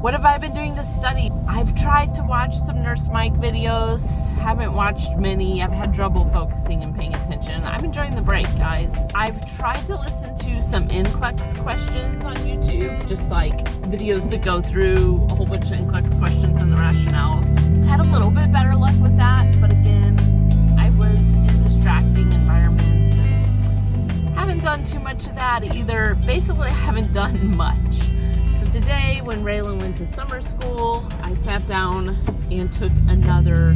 What have I been doing to study? I've tried to watch some Nurse Mike videos. Haven't watched many. I've had trouble focusing and paying attention. I'm enjoying the break, guys. I've tried to listen to some NCLEX questions on YouTube, just like videos that go through a whole bunch of NCLEX questions and the rationales. Had a little bit better luck with that, but again, I was in distracting environments and haven't done too much of that either. Basically, I haven't done much. So today, when Raylan went to summer school, I sat down and took another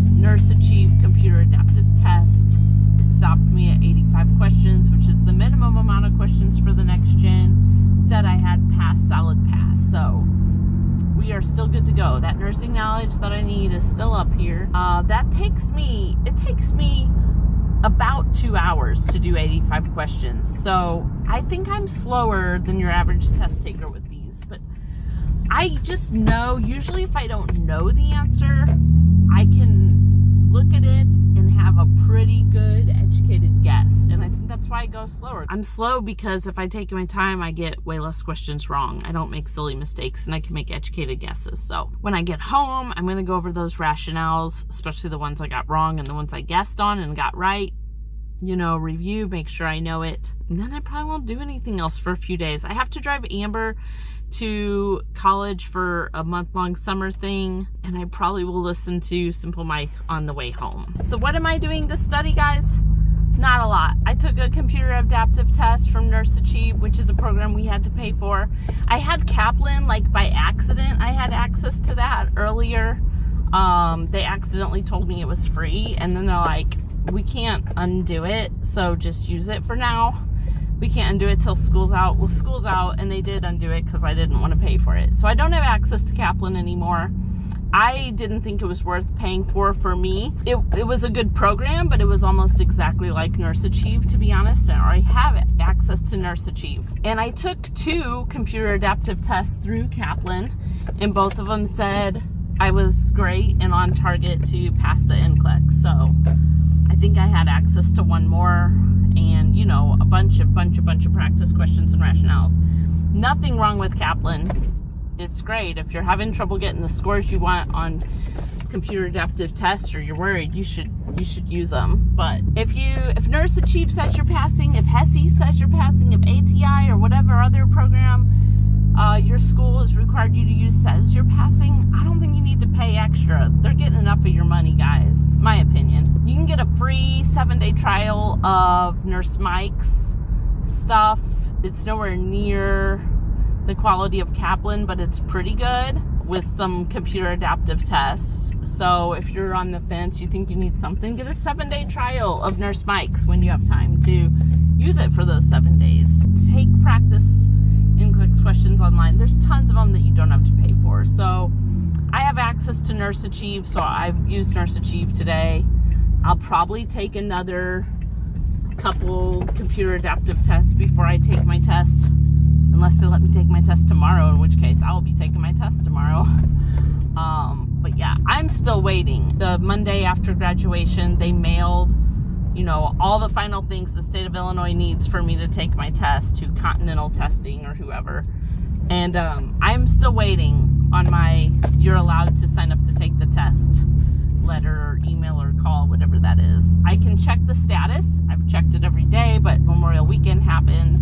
Nurse Achieve computer adaptive test. It stopped me at 85 questions, which is the minimum amount of questions for the next gen. Said I had pass, solid pass. So we are still good to go. That nursing knowledge that I need is still up here. It takes me about 2 hours to do 85 questions. So I think I'm slower than your average test taker with these, but I just know, usually if I don't know the answer, I can look at it and have a pretty good educated guess. And I think that's why I go slower. I'm slow because if I take my time, I get way less questions wrong. I don't make silly mistakes and I can make educated guesses. So when I get home, I'm going to go over those rationales, especially the ones I got wrong and the ones I guessed on and got right. Review, make sure I know it. And then I probably won't do anything else for a few days. I have to drive Amber to college for a month-long summer thing, and I probably will listen to Simple Mike on the way home. So what am I doing to study, guys? Not a lot. I took a computer adaptive test from Nurse Achieve, which is a program we had to pay for. I had Kaplan, by accident. I had access to that earlier. They accidentally told me it was free, and then they're like, we can't undo it, so just use it for now. We can't undo it till school's out. Well, school's out, and they did undo it because I didn't want to pay for it. So I don't have access to Kaplan anymore. I didn't think it was worth paying for me. It was a good program, but it was almost exactly like Nurse Achieve, to be honest. I already have access to Nurse Achieve. And I took 2 computer adaptive tests through Kaplan, and both of them said I was great and on target to pass the NCLEX. So I think I had access to one more and, a bunch of practice questions and rationales. Nothing wrong with Kaplan. It's great. If you're having trouble getting the scores you want on computer adaptive tests or you're worried, you should use them. But if Nurse Achieve says you're passing, if HESI says you're passing, if ATI or whatever other program your school is required you to use says you're passing, I don't think you need to pay extra. They're getting enough of your money, guys. My opinion. You can get a free 7-day trial of Nurse Mike's stuff. It's nowhere near the quality of Kaplan, but it's pretty good with some computer adaptive tests. So if you're on the fence, you think you need something, get a 7-day trial of Nurse Mike's when you have time to use it for those 7 days. Take practice NCLEX questions online. There's tons of them that you don't have to pay for. So I have access to Nurse Achieve, so I've used Nurse Achieve today. I'll probably take another couple computer adaptive tests before I take my test, unless they let me take my test tomorrow, in which case I'll be taking my test tomorrow. But yeah, I'm still waiting. The Monday after graduation, they mailed all the final things the state of Illinois needs for me to take my test to Continental Testing or whoever. And I'm still waiting on my you're allowed to sign up to take the test letter or email or call, whatever that is. I can check the status. I've checked it every day, but Memorial Weekend happened.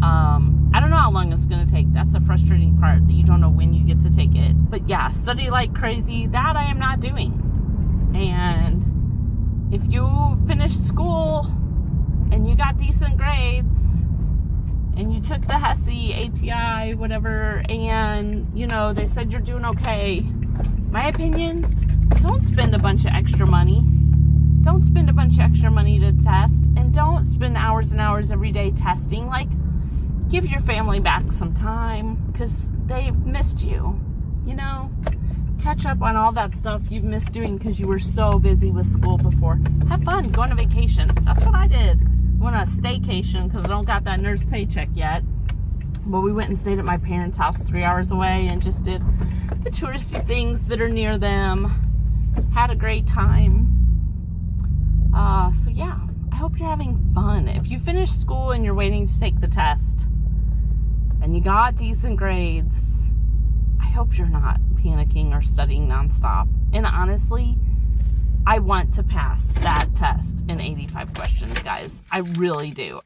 I don't know how long it's going to take. That's the frustrating part, that you don't know when you get to take it. But yeah, study like crazy. That I am not doing. And if you finished school and you got decent grades and you took the HESI, ATI, whatever, and, they said you're doing okay, my opinion, don't spend a bunch of extra money. Don't spend a bunch of extra money to test, and don't spend hours and hours every day testing. Give your family back some time because they've missed you, Catch up on all that stuff you've missed doing because you were so busy with school before. Have fun. Go on a vacation. That's what I did. I went on a staycation because I don't got that nurse paycheck yet. But we went and stayed at my parents' house 3 hours away and just did the touristy things that are near them. Had a great time. So yeah, I hope you're having fun. If you finished school and you're waiting to take the test and you got decent grades, hope you're not panicking or studying nonstop. And honestly, I want to pass that test in 85 questions, guys. I really do.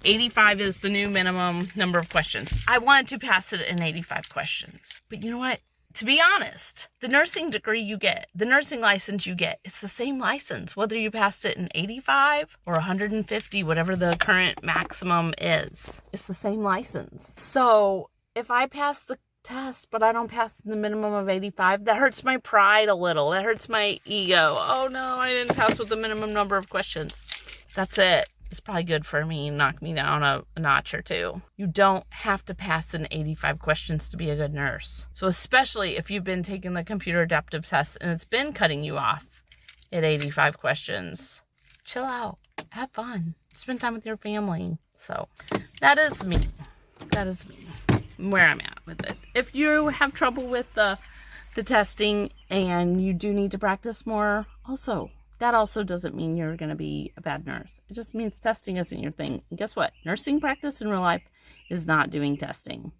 85 is the new minimum number of questions. I want to pass it in 85 questions. But you know what? To be honest, the nursing degree you get, the nursing license you get, it's the same license, whether you passed it in 85 or 150, whatever the current maximum is. It's the same license. So if I pass the test, but I don't pass the minimum of 85, that hurts my pride a little. That hurts my ego. Oh no, I didn't pass with the minimum number of questions. That's it. It's probably good for me, knock me down a notch or two. You don't have to pass in 85 questions to be a good nurse. So especially if you've been taking the computer adaptive test and it's been cutting you off at 85 questions, chill out, have fun, spend time with your family. So that is me. That is me, where I'm at with it. If you have trouble with the testing and you do need to practice more, that also doesn't mean you're going to be a bad nurse. It just means testing isn't your thing. And guess what? Nursing practice in real life is not doing testing.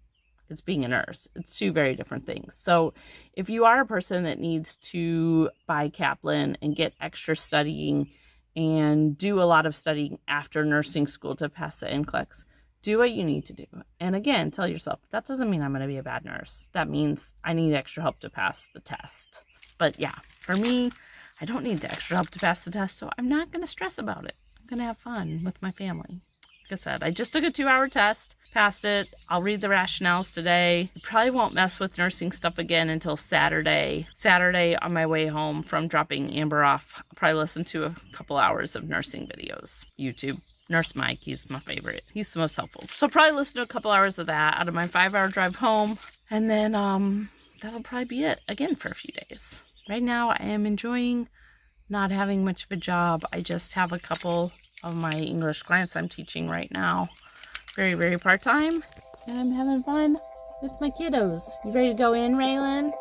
It's being a nurse. It's two very different things. So if you are a person that needs to buy Kaplan and get extra studying and do a lot of studying after nursing school to pass the NCLEX, do what you need to do. And again, tell yourself, that doesn't mean I'm going to be a bad nurse. That means I need extra help to pass the test. But yeah, for me, I don't need the extra help to pass the test, so I'm not going to stress about it. I'm going to have fun with my family. Like I said, I just took a 2-hour test, passed it. I'll read the rationales today. Probably won't mess with nursing stuff again until Saturday. Saturday on my way home from dropping Amber off, I'll probably listen to a couple hours of nursing videos. YouTube. Nurse Mike, he's my favorite. He's the most helpful. So probably listen to a couple hours of that out of my 5-hour drive home. And then that'll probably be it again for a few days. Right now, I am enjoying not having much of a job. I just have a couple of my English clients I'm teaching right now. Very, very part-time. And I'm having fun with my kiddos. You ready to go in, Raylan?